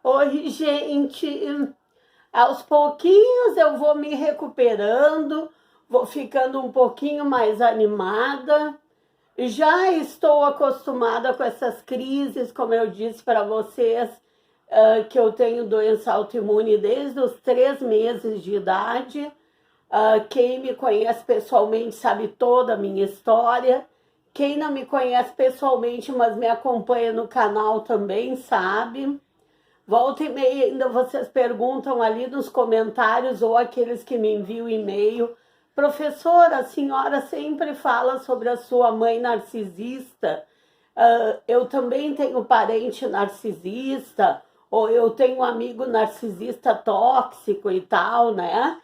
Oi, gente. Aos pouquinhos eu vou me recuperando, vou ficando um pouquinho mais animada. Já estou acostumada com essas crises, como eu disse para vocês, que eu tenho doença autoimune desde os 3 meses de idade. Quem me conhece pessoalmente sabe toda a minha história. Quem não me conhece pessoalmente, mas me acompanha no canal também sabe. Volta e meia ainda vocês perguntam ali nos comentários ou aqueles que me enviam e-mail: professora, a senhora sempre fala sobre a sua mãe narcisista. Eu também tenho parente narcisista, ou eu tenho um amigo narcisista tóxico e tal, né?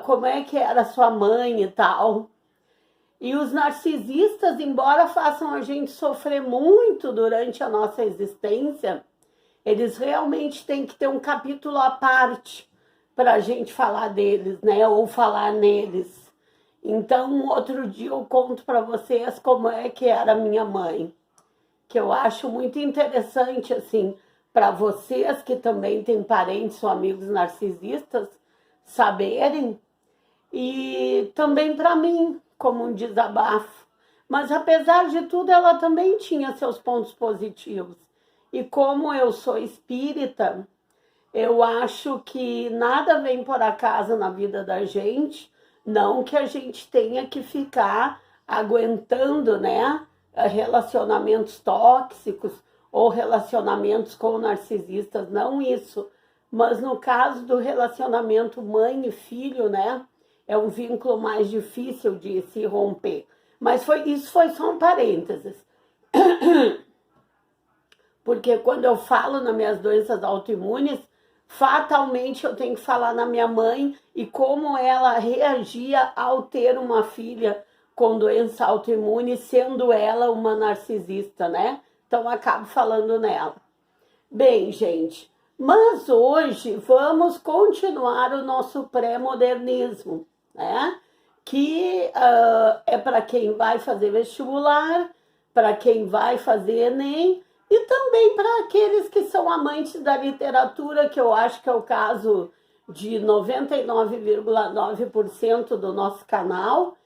Como é que era sua mãe e tal? E os narcisistas, embora façam a gente sofrer muito durante a nossa existência, eles realmente têm que ter um capítulo à parte para a gente falar deles, né? Ou falar neles. Então, outro dia eu conto para vocês como é que era a minha mãe, que eu acho muito interessante, assim, para vocês que também têm parentes ou amigos narcisistas saberem, e também para mim, como um desabafo. Mas apesar de tudo, ela também tinha seus pontos positivos. E como eu sou espírita, eu acho que nada vem por acaso na vida da gente, não que a gente tenha que ficar aguentando, né, relacionamentos tóxicos ou relacionamentos com narcisistas, não isso. Mas no caso do relacionamento mãe e filho, né, é um vínculo mais difícil de se romper. Mas isso foi só um parênteses. Porque quando eu falo nas minhas doenças autoimunes, fatalmente eu tenho que falar na minha mãe e como ela reagia ao ter uma filha com doença autoimune, sendo ela uma narcisista, né? Então acabo falando nela. Bem, gente, mas hoje vamos continuar o nosso pré-modernismo, né? Que é para quem vai fazer vestibular, para quem vai fazer Enem e também para aqueles que são amantes da literatura, que eu acho que é o caso de 99,9% do nosso canal,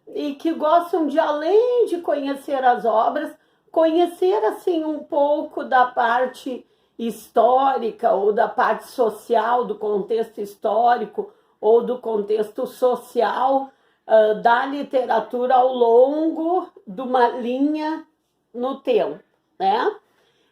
e que gostam de, além de conhecer as obras, conhecer assim um pouco da parte histórica ou da parte social, do contexto histórico ou do contexto social da literatura ao longo de uma linha no tempo, né?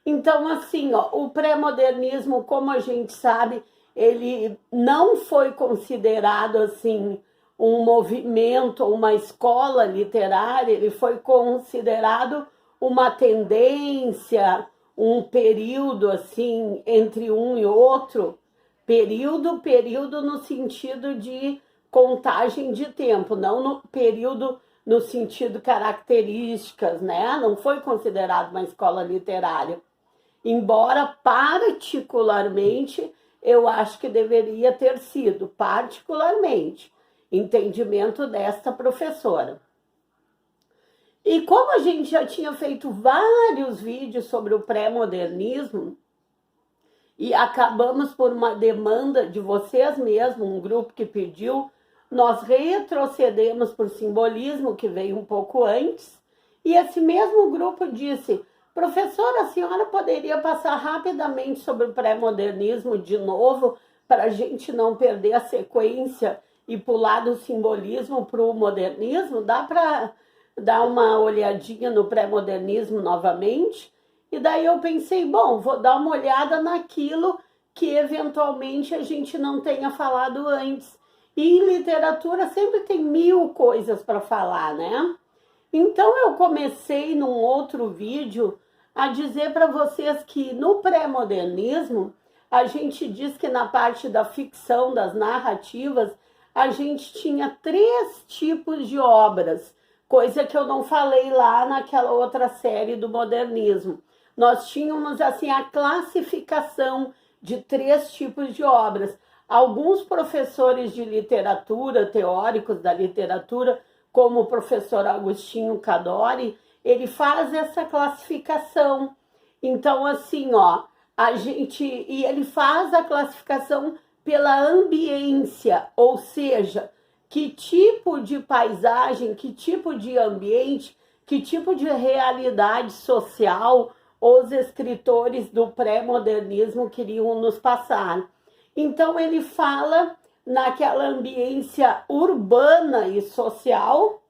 Então, assim, ó, o pré-modernismo, como a gente sabe, ele não foi considerado assim um movimento, uma escola literária, ele foi considerado uma tendência, um período assim entre um e outro, período no sentido de contagem de tempo, não no período no sentido características, né? Não foi considerado uma escola literária. Embora particularmente eu acho que deveria ter sido, particularmente, entendimento desta professora. E como a gente já tinha feito vários vídeos sobre o pré-modernismo, e acabamos por uma demanda de vocês mesmos, um grupo que pediu, nós retrocedemos por simbolismo, que veio um pouco antes, e esse mesmo grupo disse: professora, a senhora poderia passar rapidamente sobre o pré-modernismo de novo, para a gente não perder a sequência e pular do simbolismo para o modernismo? Dá para dar uma olhadinha no pré-modernismo novamente? E daí eu pensei, bom, vou dar uma olhada naquilo que eventualmente a gente não tenha falado antes. E em literatura sempre tem 1000 coisas para falar, né? Então eu comecei num outro vídeo a dizer para vocês que no pré-modernismo a gente diz que na parte da ficção, das narrativas, a gente tinha 3 tipos de obras, coisa que eu não falei lá naquela outra série do modernismo. Nós tínhamos assim a classificação de 3 tipos de obras. Alguns professores de literatura, teóricos da literatura, como o professor Agostinho Cadori, ele faz essa classificação. Então, assim, ó, e ele faz a classificação pela ambiência, ou seja, que tipo de paisagem, que tipo de ambiente, que tipo de realidade social os escritores do pré-modernismo queriam nos passar. Então ele fala naquela ambiência urbana e social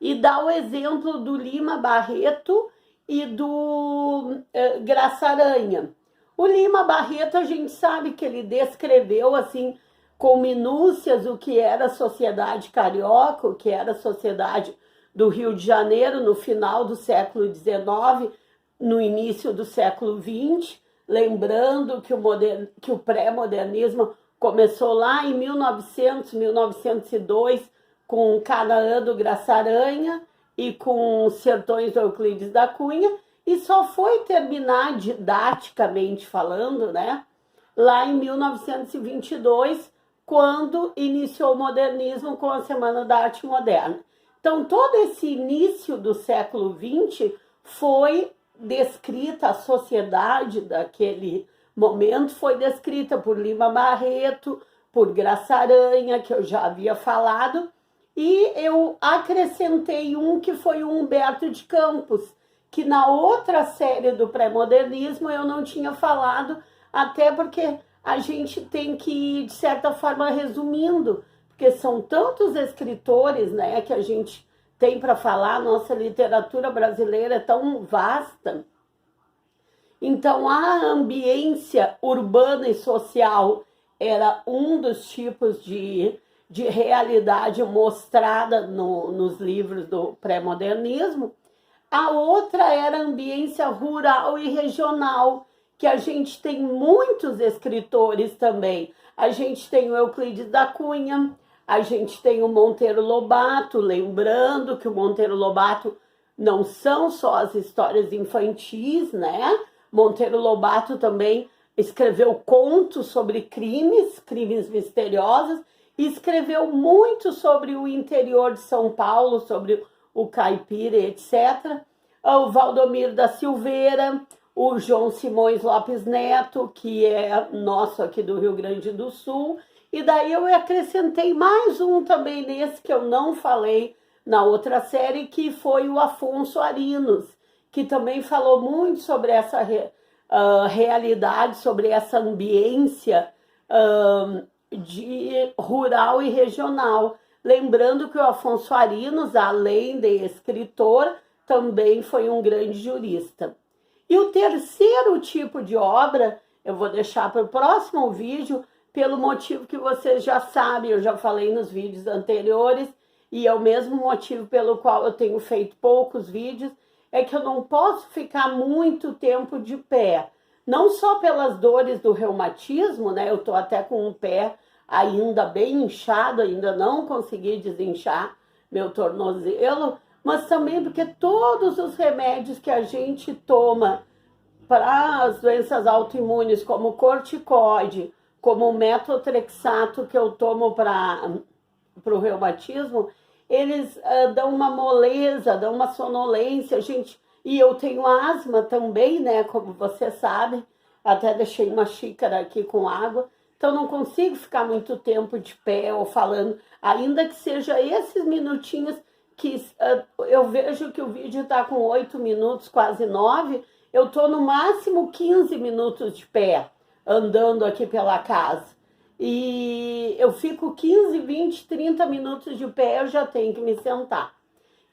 e dá o exemplo do Lima Barreto e do Graça Aranha. O Lima Barreto, a gente sabe que ele descreveu assim com minúcias o que era a sociedade carioca, o que era a sociedade do Rio de Janeiro no final do século XIX, no início do século XX, lembrando que o pré-modernismo começou lá em 1900, 1902, com Canaã do Graça Aranha e com Sertões do Euclides da Cunha, e só foi terminar didaticamente falando, né, lá em 1922, quando iniciou o modernismo com a Semana da Arte Moderna. Então, todo esse início do século XX foi descrita, a sociedade daquele momento foi descrita por Lima Barreto, por Graça Aranha, que eu já havia falado, e eu acrescentei um que foi o Humberto de Campos, que na outra série do pré-modernismo eu não tinha falado, até porque a gente tem que ir, de certa forma, resumindo, porque são tantos escritores, né, que a gente tem para falar, nossa literatura brasileira é tão vasta. Então, a ambiência urbana e social era um dos tipos de realidade mostrada nos livros do pré-modernismo. A outra era a ambiência rural e regional, que a gente tem muitos escritores também. A gente tem o Euclides da Cunha, a gente tem o Monteiro Lobato, lembrando que o Monteiro Lobato não são só as histórias infantis, né? Monteiro Lobato também escreveu contos sobre crimes misteriosos, e escreveu muito sobre o interior de São Paulo, sobre o caipira, etc. O Valdomiro da Silveira, o João Simões Lopes Neto, que é nosso aqui do Rio Grande do Sul, e daí eu acrescentei mais um também nesse que eu não falei na outra série, que foi o Afonso Arinos, que também falou muito sobre essa realidade, sobre essa ambiência de rural e regional. Lembrando que o Afonso Arinos, além de escritor, também foi um grande jurista. E o terceiro tipo de obra, eu vou deixar para o próximo vídeo, pelo motivo que vocês já sabem, eu já falei nos vídeos anteriores, e é o mesmo motivo pelo qual eu tenho feito poucos vídeos, é que eu não posso ficar muito tempo de pé. Não só pelas dores do reumatismo, né? Eu tô até com um pé ainda bem inchado, ainda não consegui desinchar meu tornozelo, mas também porque todos os remédios que a gente toma para as doenças autoimunes, como corticoide, como o metotrexato que eu tomo para o reumatismo, eles dão uma moleza, dão uma sonolência, gente. E eu tenho asma também, né? Como você sabe, até deixei uma xícara aqui com água. Então não consigo ficar muito tempo de pé ou falando, ainda que seja esses minutinhos que eu vejo que o vídeo está com 8 minutos, quase 9, eu estou no máximo 15 minutos de pé, andando aqui pela casa. E eu fico 15, 20, 30 minutos de pé, eu já tenho que me sentar.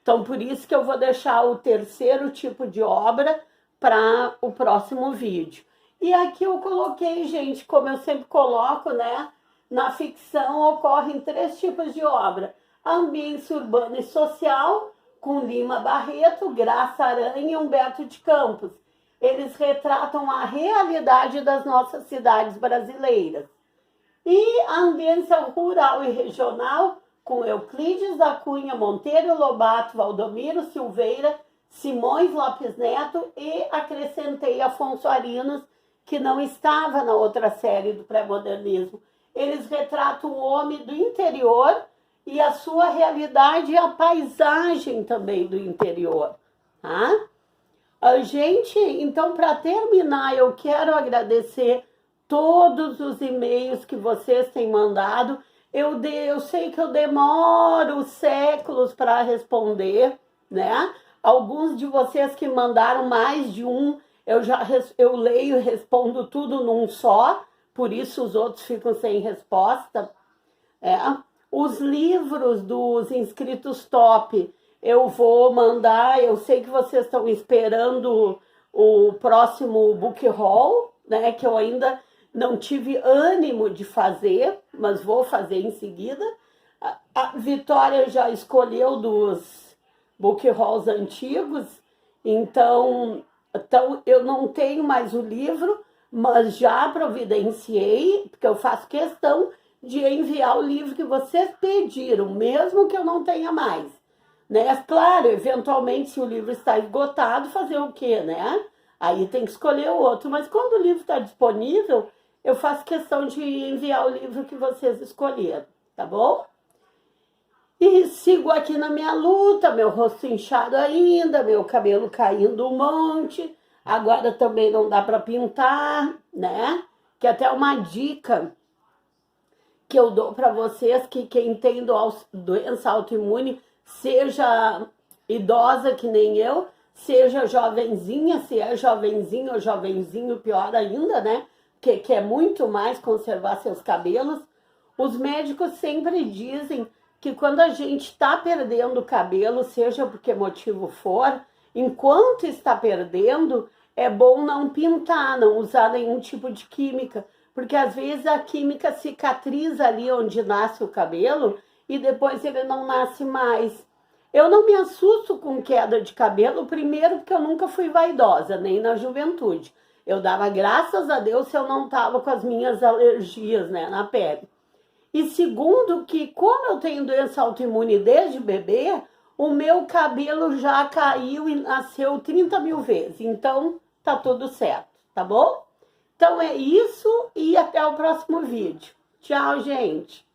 Então, por isso que eu vou deixar o terceiro tipo de obra para o próximo vídeo. E aqui eu coloquei, gente, como eu sempre coloco, né? Na ficção ocorrem 3 tipos de obra. A ambiência urbana e social, com Lima Barreto, Graça Aranha e Humberto de Campos. Eles retratam a realidade das nossas cidades brasileiras. E a ambiência rural e regional, com Euclides da Cunha, Monteiro Lobato, Valdomiro Silveira, Simões Lopes Neto, e acrescentei Afonso Arinos, que não estava na outra série do pré-modernismo. Eles retratam o homem do interior e a sua realidade e a paisagem também do interior. Tá? A gente, então, para terminar, eu quero agradecer todos os e-mails que vocês têm mandado. Eu sei que eu demoro séculos para responder, né? Alguns de vocês que mandaram mais de um, eu leio e respondo tudo num só, por isso os outros ficam sem resposta. É. Os livros dos inscritos top, eu vou mandar. Eu sei que vocês estão esperando o próximo book haul, né? Que eu ainda não tive ânimo de fazer, mas vou fazer em seguida. A Vitória já escolheu dos book hauls antigos, então eu não tenho mais o livro, mas já providenciei, porque eu faço questão de enviar o livro que vocês pediram, mesmo que eu não tenha mais, né? Claro, eventualmente, se o livro está esgotado, fazer o quê, né? Aí tem que escolher o outro, mas quando o livro está disponível, eu faço questão de enviar o livro que vocês escolheram, tá bom? E sigo aqui na minha luta, meu rosto inchado ainda, meu cabelo caindo um monte. Agora também não dá para pintar, né? Que até uma dica que eu dou para vocês, que quem tem doença autoimune, seja idosa que nem eu, seja jovenzinha, se é jovenzinho ou jovenzinho, pior ainda, né? Que quer muito mais conservar seus cabelos. Os médicos sempre dizem que quando a gente está perdendo o cabelo, seja por que motivo for, enquanto está perdendo, é bom não pintar, não usar nenhum tipo de química, porque às vezes a química cicatriza ali onde nasce o cabelo e depois ele não nasce mais. Eu não me assusto com queda de cabelo, primeiro porque eu nunca fui vaidosa, nem na juventude. Eu dava graças a Deus se eu não estava com as minhas alergias, né, na pele. E segundo que, como eu tenho doença autoimune desde bebê, o meu cabelo já caiu e nasceu 30 mil vezes. Então, tá tudo certo, tá bom? Então é isso e até o próximo vídeo. Tchau, gente!